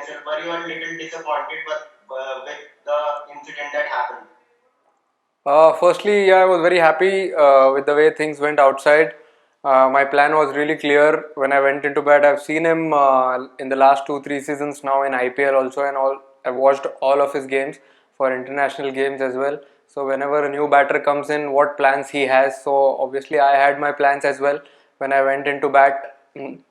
yourself? Were you a little disappointed with the incident that happened? Firstly, yeah, I was very happy with the way things went outside. My plan was really clear when I went into bed. I've seen him in the last 2, 3 seasons now in IPL also, and all. I've watched all of his games for international games as well. So whenever a new batter comes in, what plans he has. So obviously, I had my plans as well when I went into bat. And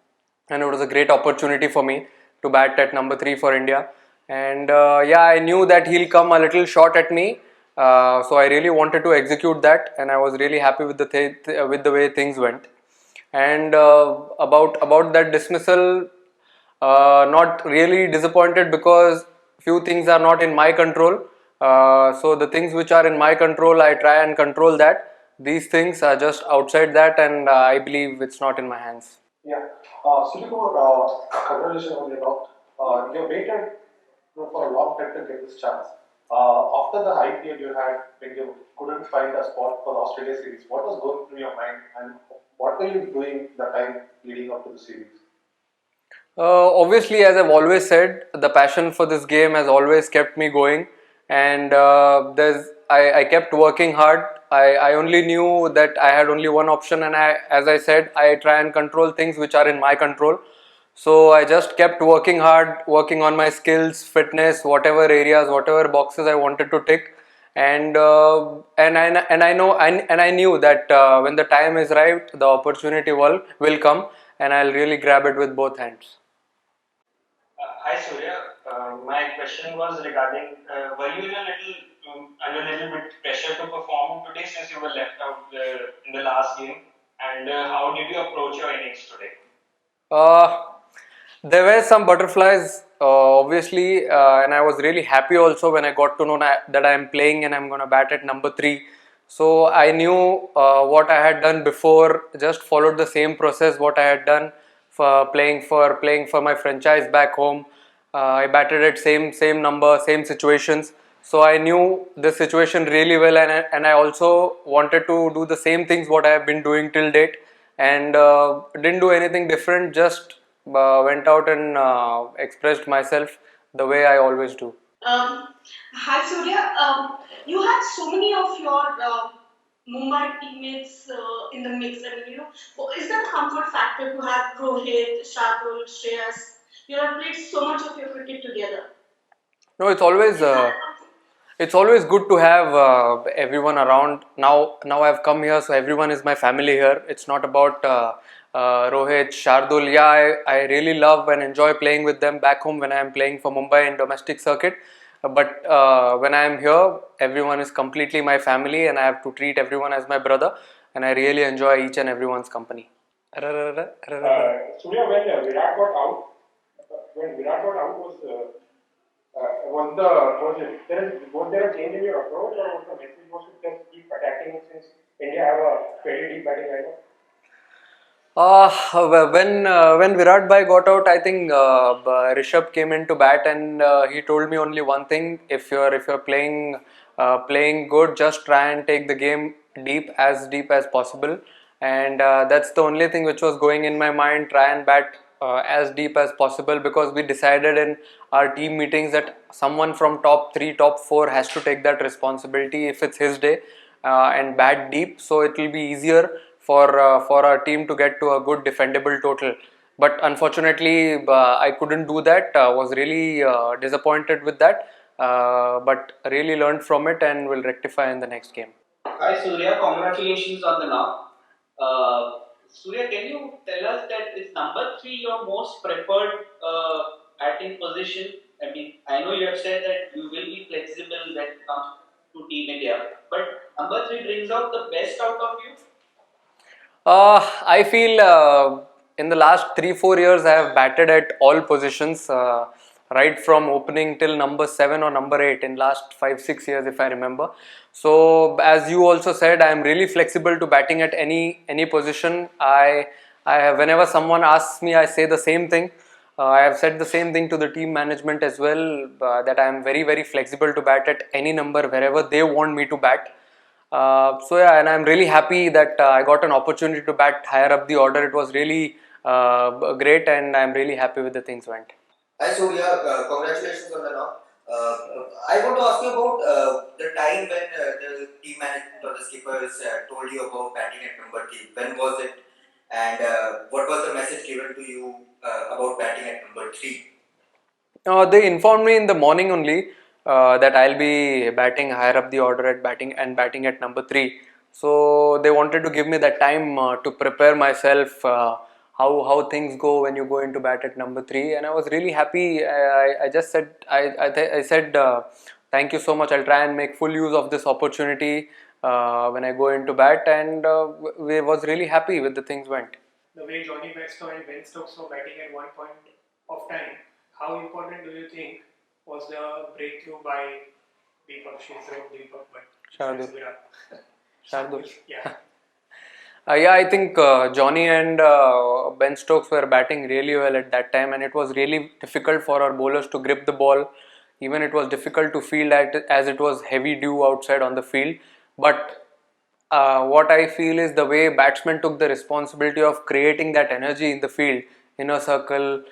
it was a great opportunity for me to bat at number 3 for India. And yeah, I knew that he'll come a little short at me, so I really wanted to execute that, and I was really happy with with the way things went. And about that dismissal, not really disappointed because few things are not in my control. So the things which are in my control, I try and control that. These things are just outside that, and I believe it's not in my hands. Yeah. Silicon, congratulations on your talk. You waited for a long time to get this chance. After the IPL you had, when you couldn't find a spot for the Australia series, what was going through your mind and what were you doing the time leading up to the series? Obviously, as I've always said, the passion for this game has always kept me going, and I kept working hard. I only knew that I had only one option, and as I said, I try and control things which are in my control. So I just kept working hard, working on my skills, fitness, whatever areas, whatever boxes I wanted to tick, and I knew that when the time is right, the opportunity will come, and I'll really grab it with both hands. Hi Surya, my question was regarding were you under a little bit pressure to perform today since you were left out in the last game, and how did you approach your innings today? Uh, there were some butterflies, obviously, and I was really happy also when I got to know that I am playing and I'm going to bat at number 3. So I knew what I had done before, just followed the same process what I had done for playing for my franchise back home. I batted at same number, same situations. So I knew the situation really well, and I also wanted to do the same things what I have been doing till date, and didn't do anything different. Just went out and expressed myself the way I always do. Um, Hi Surya, you had so many of your Mumbai teammates in the mix. I mean, is that a comfort factor to have Rohit, Shardul, Shreyas? You have played so much of your cricket together. No, it's always good to have everyone around. Now I've come here, so everyone is my family here. It's not about Rohit, Shardul. Yeah, I really love and enjoy playing with them back home when I am playing for Mumbai in domestic circuit. But when I am here, everyone is completely my family, and I have to treat everyone as my brother. And I really enjoy each and everyone's company. Surya, when Virat got out, was there a change in your approach, or was the message was to just keep attacking since India have a fairly deep batting lineup? When Virat Bhai got out, I think Rishabh came into bat, and he told me only one thing: if you're playing good, just try and take the game deep as possible. And that's the only thing which was going in my mind: try and bat as deep as possible, because we decided in our team meetings that someone from top 3, top 4 has to take that responsibility if it's his day, and bat deep, so it will be easier for our team to get to a good defendable total. But unfortunately, I couldn't do that. Was really disappointed with that, but really learned from it and will rectify in the next game. Hi Surya, congratulations on the knock. Surya, can you tell us that is number 3 your most preferred batting position? I mean, I know you have said that you will be flexible when it comes to Team India, but number 3 brings out the best out of you. I feel in the last 3, 4 years I have batted at all positions, right from opening till number 7 or number 8 in last 5, 6 years, if I remember. So as you also said, I am really flexible to batting at any position. Whenever someone asks me, I say the same thing. I have said the same thing to the team management as well, that I am very flexible to bat at any number wherever they want me to bat. So yeah, and I'm really happy that I got an opportunity to bat higher up the order. It was really great, and I'm really happy with the things went. Hi Surya, congratulations on the knock. I want to ask you about the time when the team management or the skippers told you about batting at number 3. When was it? And what was the message given to you about batting at number 3? They informed me in the morning only that I'll be batting higher up the order at batting at number 3. So they wanted to give me that time to prepare myself. How things go when you go into bat at number 3, and I was really happy. I just said I said thank you so much. I'll try and make full use of this opportunity when I go into bat, and we was really happy with the things went. The way Johnny Bairstow and Ben Stokes were batting at one point of time, how important do you think was the breakthrough by Deepak Shardul. Shardul. Yeah. Yeah, I think Johnny and Ben Stokes were batting really well at that time, and it was really difficult for our bowlers to grip the ball. Even it was difficult to field as it was heavy dew outside on the field. But what I feel is the way batsmen took the responsibility of creating that energy in the field, inner circle,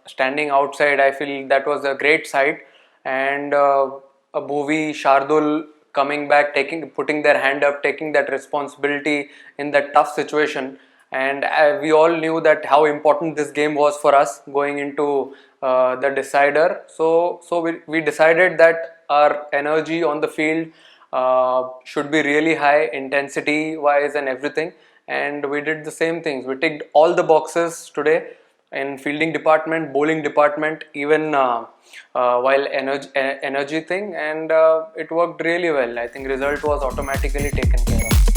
standing outside. I feel that was a great sight, and Bhuvi, Shardul coming back, putting their hand up, taking that responsibility in that tough situation. And we all knew that how important this game was for us going into the decider. So we decided that our energy on the field should be really high, intensity wise and everything. And we did the same things. We ticked all the boxes today in fielding department, bowling department, even while energy thing, and it worked really well. I think result was automatically taken care of.